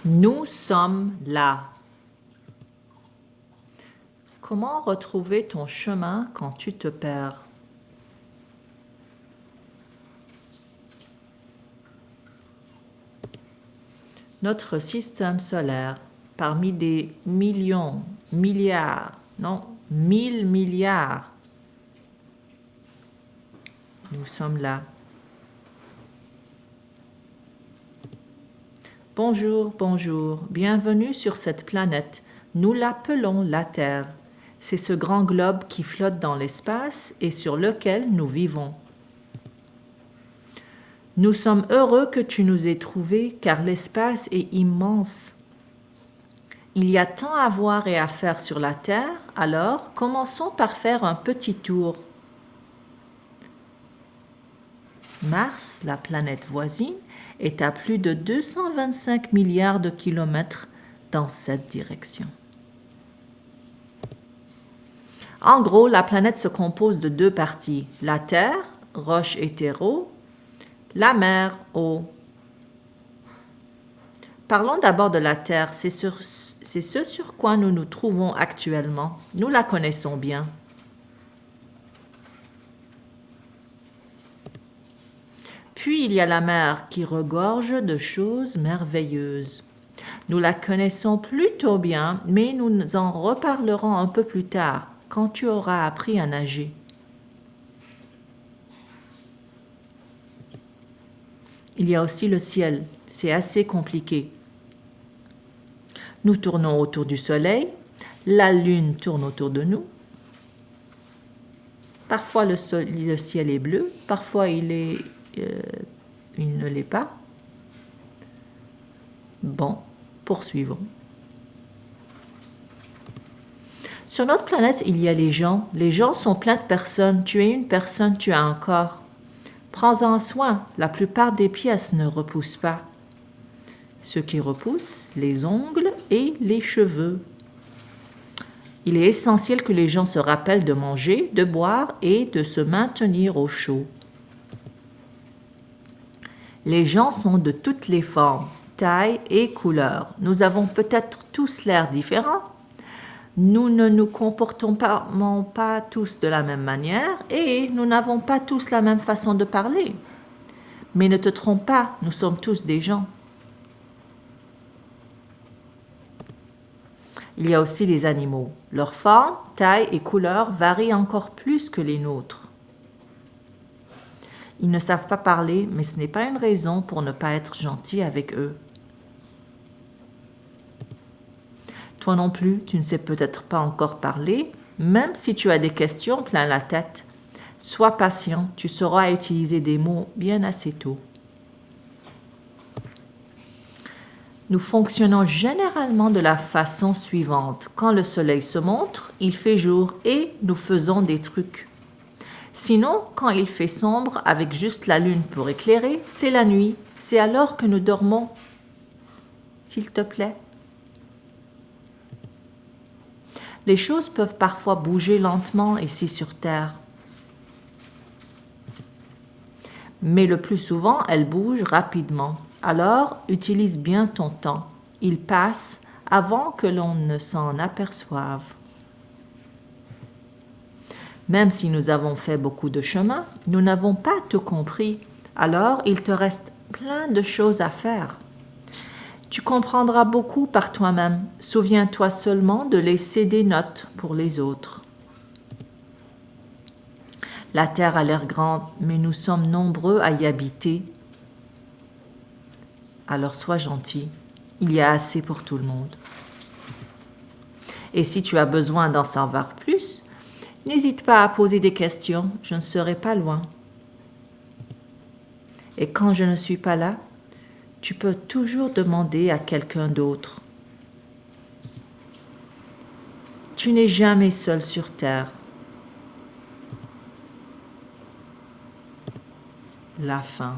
Nous sommes là. Comment retrouver ton chemin quand tu te perds? Notre système solaire, parmi des millions, milliards, non, 1000 milliards, nous sommes là. Bonjour, bonjour, bienvenue sur cette planète. Nous l'appelons la Terre. C'est ce grand globe qui flotte dans l'espace et sur lequel nous vivons. Nous sommes heureux que tu nous aies trouvés car l'espace est immense. Il y a tant à voir et à faire sur la Terre, alors commençons par faire un petit tour. Mars, la planète voisine, est à plus de 225 milliards de kilomètres dans cette direction. En gros, la planète se compose de deux parties, la Terre, roche et terreau, la mer, eau. Parlons d'abord de la Terre, c'est ce sur quoi nous nous trouvons actuellement. Nous la connaissons bien. Puis il y a la mer qui regorge de choses merveilleuses. Nous la connaissons plutôt bien, mais nous en reparlerons un peu plus tard, quand tu auras appris à nager. Il y a aussi le ciel, c'est assez compliqué. Nous tournons autour du soleil, la lune tourne autour de nous. Parfois le ciel est bleu, parfois il ne l'est pas. Bon, poursuivons. Sur notre planète, il y a les gens. Les gens sont plein de personnes. Tu es une personne, tu as un corps. Prends-en soin, la plupart des pièces ne repoussent pas. Ce qui repousse, les ongles et les cheveux. Il est essentiel que les gens se rappellent de manger, de boire et de se maintenir au chaud. Les gens sont de toutes les formes, tailles et couleurs. Nous avons peut-être tous l'air différents. Nous ne nous comportons pas tous de la même manière et nous n'avons pas tous la même façon de parler. Mais ne te trompe pas, nous sommes tous des gens. Il y a aussi les animaux. Leur forme, taille et couleur varient encore plus que les nôtres. Ils ne savent pas parler, mais ce n'est pas une raison pour ne pas être gentil avec eux. Toi non plus, tu ne sais peut-être pas encore parler, même si tu as des questions plein la tête. Sois patient, tu sauras utiliser des mots bien assez tôt. Nous fonctionnons généralement de la façon suivante. Quand le soleil se montre, il fait jour et nous faisons des trucs. Sinon, quand il fait sombre avec juste la lune pour éclairer, c'est la nuit. C'est alors que nous dormons. S'il te plaît. Les choses peuvent parfois bouger lentement ici sur Terre. Mais le plus souvent, elles bougent rapidement. Alors, utilise bien ton temps. Il passe avant que l'on ne s'en aperçoive. Même si nous avons fait beaucoup de chemin, nous n'avons pas tout compris. Alors, il te reste plein de choses à faire. Tu comprendras beaucoup par toi-même. Souviens-toi seulement de laisser des notes pour les autres. La Terre a l'air grande, mais nous sommes nombreux à y habiter. Alors sois gentil, il y a assez pour tout le monde. Et si tu as besoin d'en savoir plus, n'hésite pas à poser des questions, je ne serai pas loin. Et quand je ne suis pas là, tu peux toujours demander à quelqu'un d'autre. Tu n'es jamais seul sur Terre. La fin.